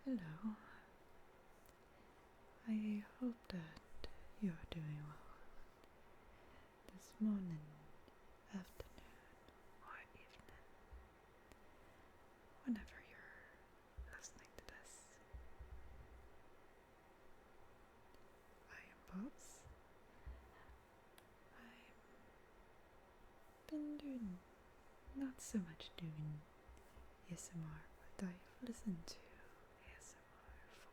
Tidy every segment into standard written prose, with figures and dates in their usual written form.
Hello. I hope that you're doing well this morning, afternoon, or evening, whenever you're listening to this. I am Boss. I've been doing not so much doing ASMR, but I've listened to ASMR for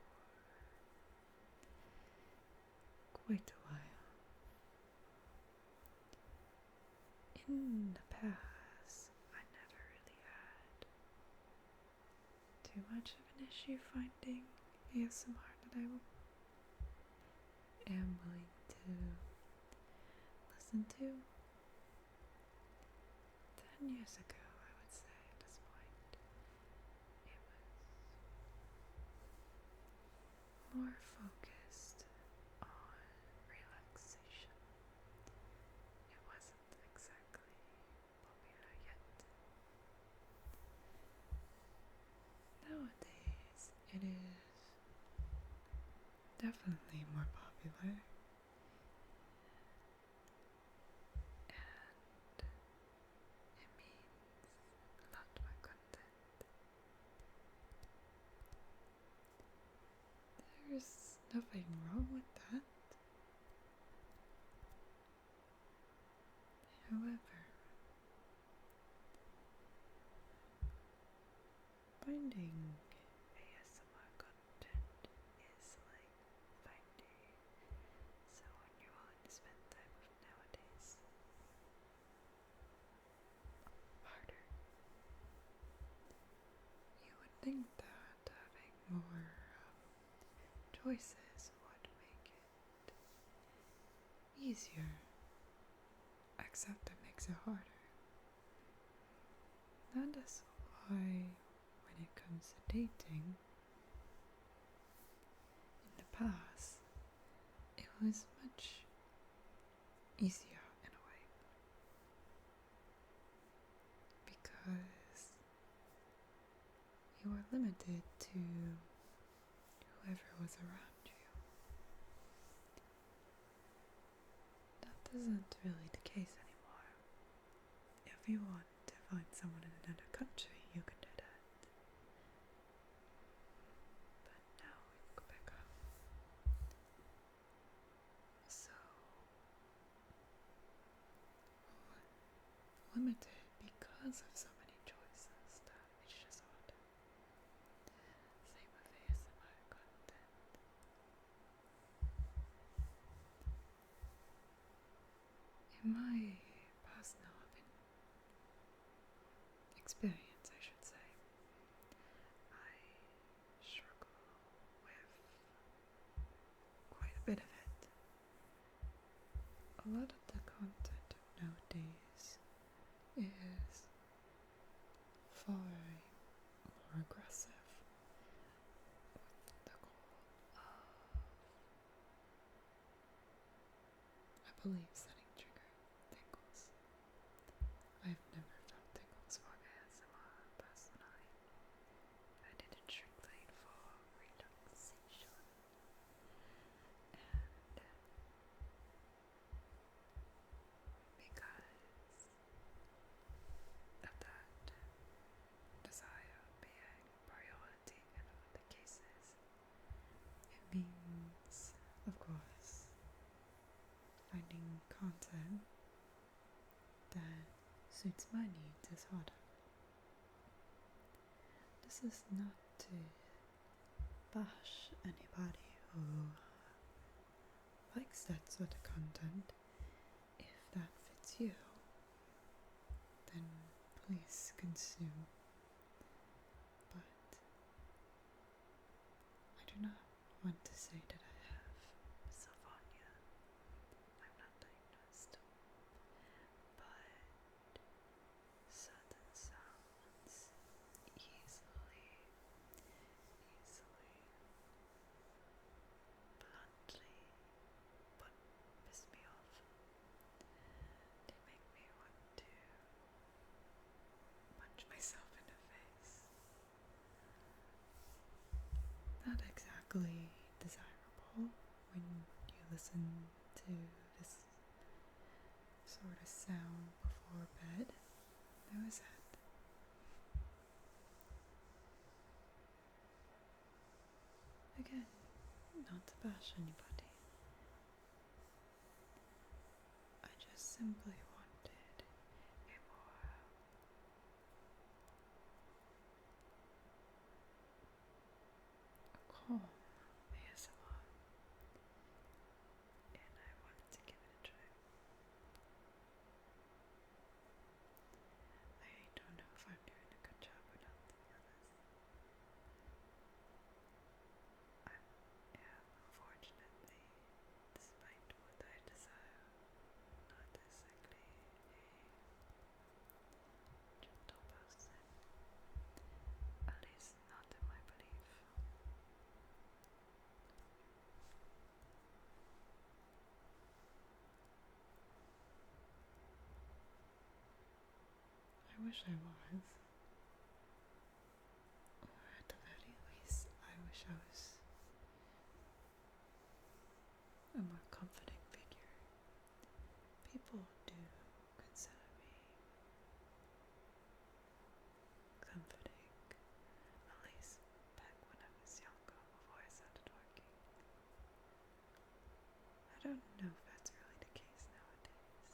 quite a while. In the past, I never really had too much of an issue finding ASMR that I am willing to listen to. 10 years ago, I would say, at this point, it was more focused on relaxation. It wasn't exactly popular yet. Nowadays, it is definitely more popular, and it means a lot more content. There's nothing wrong with that. However, finding ASMR content is like finding someone you're willing to spend time with nowadays. Harder. You would think that having more choices would make it easier, except it makes it harder. That is why, when it comes to dating, in the past, it was much easier in a way, because you were limited to whoever was around you. That isn't really the case anymore. If you want to find someone in another country, you can do that. But now in Quebec, so limited because of so many choices that it's just hard. Same with ASMR content. In my personal experience, I should say, I struggle with quite a bit of it. A lot of the content nowadays is far more aggressive, with the goal of, I believe, setting trigger tingles. I've never felt tingles for ASMR personally. I did it strictly for relaxation, and because of that desire being priority in all the cases, it means, of course, finding content that suits my needs is harder. This is not to bash anybody who likes that sort of content. If that fits you, then please consume. But I do not want to say that I have misophonia. I'm not diagnosed. But certain sounds easily, bluntly, but piss me off. They make me want to punch myself in not exactly desirable when you listen to this sort of sound before bed. There was that. Again, not to bash anybody. I just simply wanted a more calm ASMR, and I wanted to give it a try. I don't know if I'm doing a good job or not, to be honest. Yeah, unfortunately, despite what I desire, not exactly a gentle person, at least not in my belief. I wish I was. Or at the very least, I wish I was a more comforting figure. People do consider me comforting, at least back when I was younger, before I started working. I don't know if that's really the case nowadays.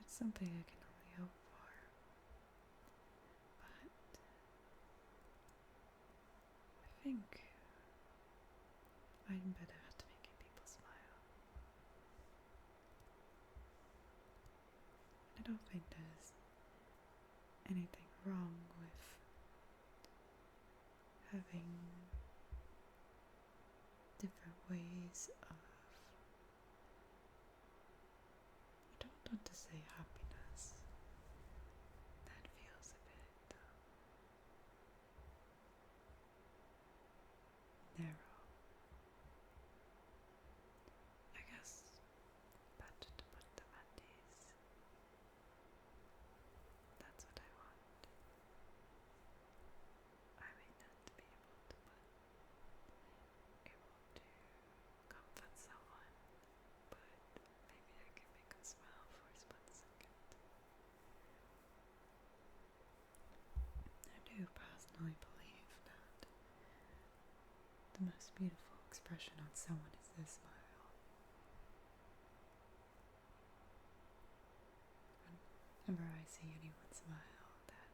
It's something I can only hope for. But I think I'm better at making people smile. I don't think there's anything wrong with having different ways of, I don't want to say happiness. That feels a bit narrow. I guess better to put them at ease. That's what I want. I may not be able to comfort someone, but maybe I can make them smile for a split second. I do personally believe that the most beautiful expression on someone is their smile. Whenever I see anyone smile, that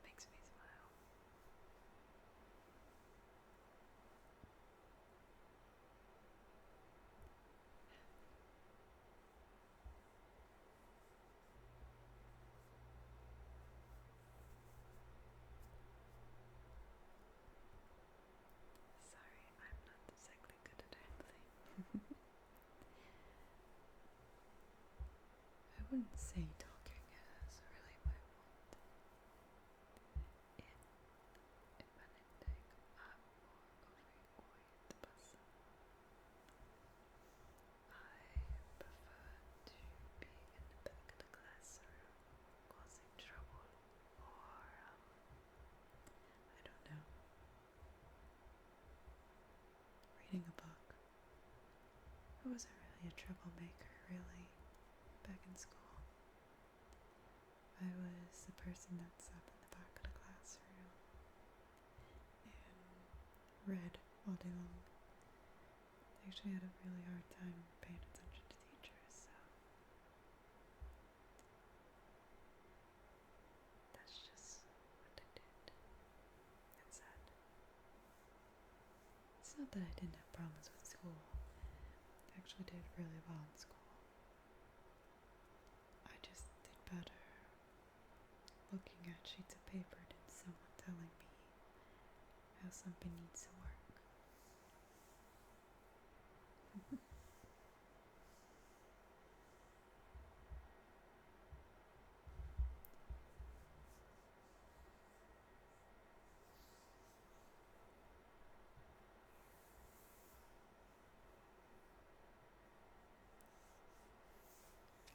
makes me smile. Sorry, I'm not exactly good at handling. I wouldn't say talking is really my fault. If anything, I'm more of a quiet person. I prefer to be in the back of the classroom, causing trouble, or I don't know, reading a book. I wasn't really a troublemaker, really, back in school. I was the person that sat in the back of the classroom and read all day long. I actually had a really hard time paying attention to teachers, so that's just what I did. It's sad. It's not that I didn't have problems with school. I actually did really well in school. I just did better looking at sheets of paper than someone telling me how something needs to work.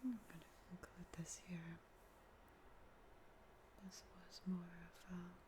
I'm gonna conclude this here. This was more of fog.